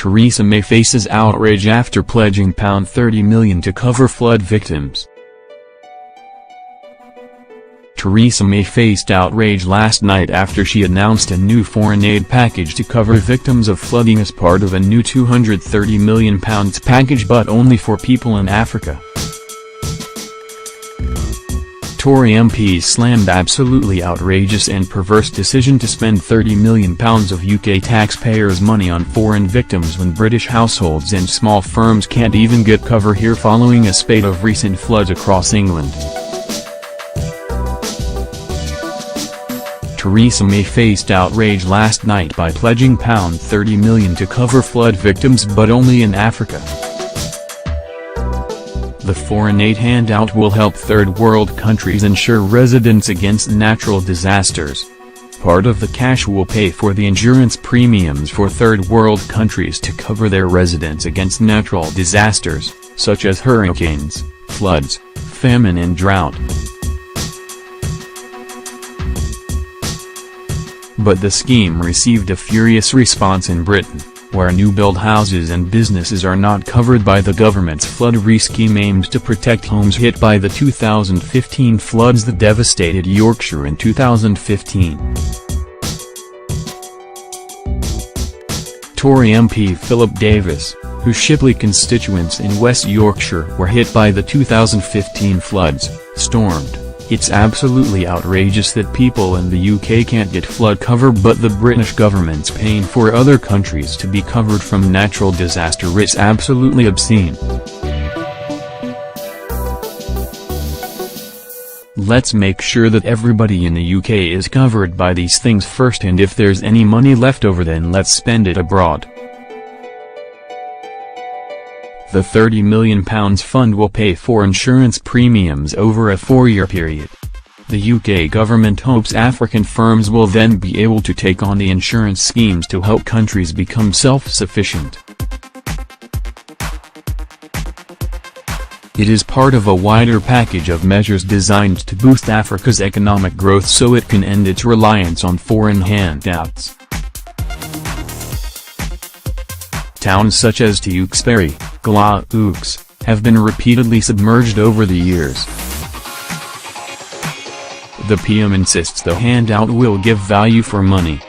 Theresa May faces outrage after pledging £30 million to cover flood victims. Theresa May faced outrage last night after she announced a new foreign aid package to cover victims of flooding as part of a new £230 million package, but only for people in Africa. Tory MPs slammed absolutely outrageous and perverse decision to spend £30 million of UK taxpayers' money on foreign victims when British households and small firms can't even get cover here following a spate of recent floods across England. Theresa May faced outrage last night by pledging £30 million to cover flood victims, but only in Africa. The foreign aid handout will help third world countries insure residents against natural disasters. Part of the cash will pay for the insurance premiums for third world countries to cover their residents against natural disasters, such as hurricanes, floods, famine and drought. But the scheme received a furious response in Britain, where new-build houses and businesses are not covered by the government's flood scheme aimed to protect homes hit by the 2015 floods that devastated Yorkshire in 2015. Tory MP Philip Davis, whose Shipley constituents in West Yorkshire were hit by the 2015 floods, stormed, "It's absolutely outrageous that people in the UK can't get flood cover, but the British government's paying for other countries to be covered from natural disaster. It's absolutely obscene. Let's make sure that everybody in the UK is covered by these things first, and if there's any money left over then let's spend it abroad." The £30 million fund will pay for insurance premiums over a 4-year period. The UK government hopes African firms will then be able to take on the insurance schemes to help countries become self-sufficient. It is part of a wider package of measures designed to boost Africa's economic growth so it can end its reliance on foreign handouts. Towns such as Tewkesbury, Glasgow, have been repeatedly submerged over the years. The PM insists the handout will give value for money.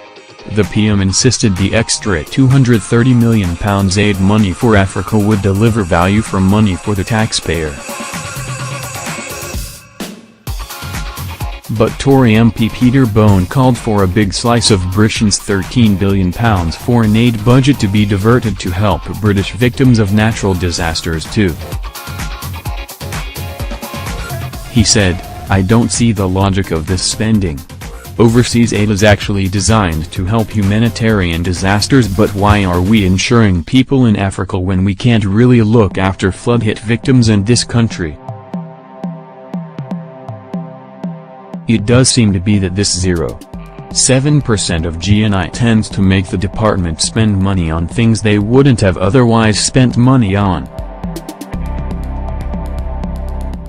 The PM insisted the extra £230 million aid money for Africa would deliver value for money for the taxpayer. But Tory MP Peter Bone called for a big slice of Britain's £13 billion foreign aid budget to be diverted to help British victims of natural disasters too. He said, "I don't see the logic of this spending. Overseas aid is actually designed to help humanitarian disasters, but why are we insuring people in Africa when we can't really look after flood-hit victims in this country?" It does seem to be that this 0.7% of GNI tends to make the department spend money on things they wouldn't have otherwise spent money on.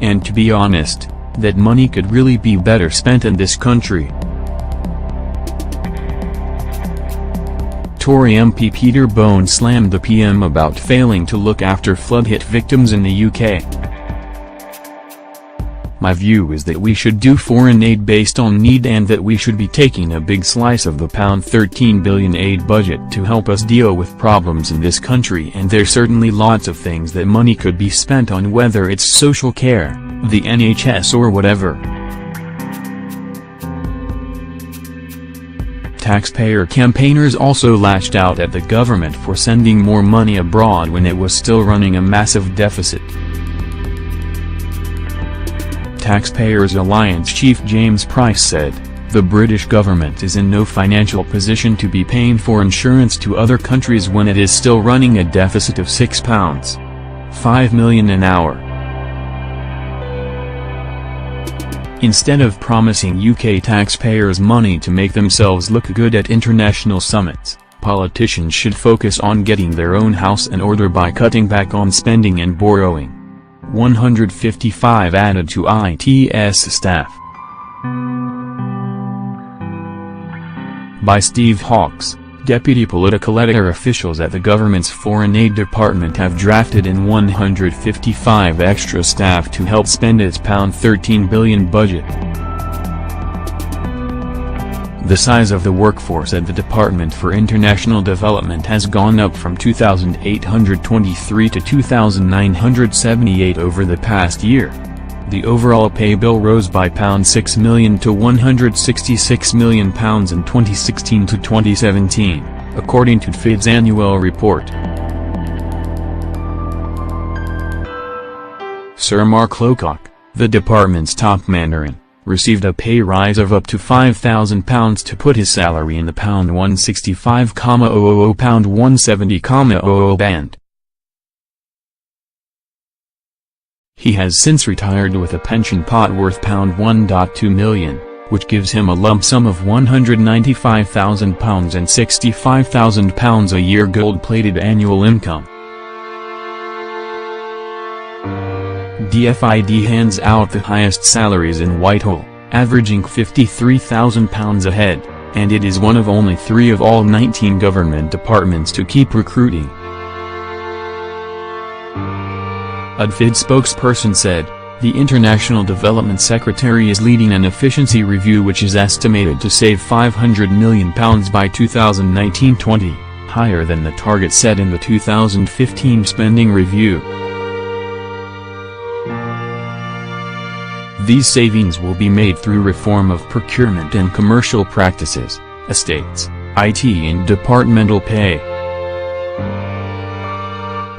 And to be honest, that money could really be better spent in this country. Tory MP Peter Bone slammed the PM about failing to look after flood-hit victims in the UK. "My view is that we should do foreign aid based on need and that we should be taking a big slice of the £13 billion aid budget to help us deal with problems in this country, and there's certainly lots of things that money could be spent on, whether it's social care, the NHS or whatever." Taxpayer campaigners also lashed out at the government for sending more money abroad when it was still running a massive deficit. Taxpayers Alliance chief James Price said, "The British government is in no financial position to be paying for insurance to other countries when it is still running a deficit of £6.5 million an hour." Instead of promising UK taxpayers money to make themselves look good at international summits, politicians should focus on getting their own house in order by cutting back on spending and borrowing. 155 added to ITS staff. By Steve Hawkes, Deputy political editor officials at the government's Foreign Aid Department have drafted in 155 extra staff to help spend its £13 billion budget. The size of the workforce at the Department for International Development has gone up from 2,823 to 2,978 over the past year. The overall pay bill rose by £6 million to £166 million in 2016 to 2017, according to FID's annual report. Sir Mark Lowcock, the department's top mandarin, received a pay rise of up to £5,000 to put his salary in the £165,000, £170,000 band. He has since retired with a pension pot worth £1.2 million, which gives him a lump sum of £195,000 and £65,000 a year gold-plated annual income. DFID hands out the highest salaries in Whitehall, averaging £53,000 a head, and it is one of only 3 of all 19 government departments to keep recruiting. A FID spokesperson said, "The International Development Secretary is leading an efficiency review which is estimated to save £500 million by 2019-20, higher than the target set in the 2015 spending review." These savings will be made through reform of procurement and commercial practices, estates, IT and departmental pay.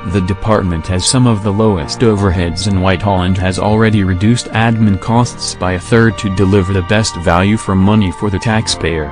The department has some of the lowest overheads in Whitehall and has already reduced admin costs by a third to deliver the best value for money for the taxpayer.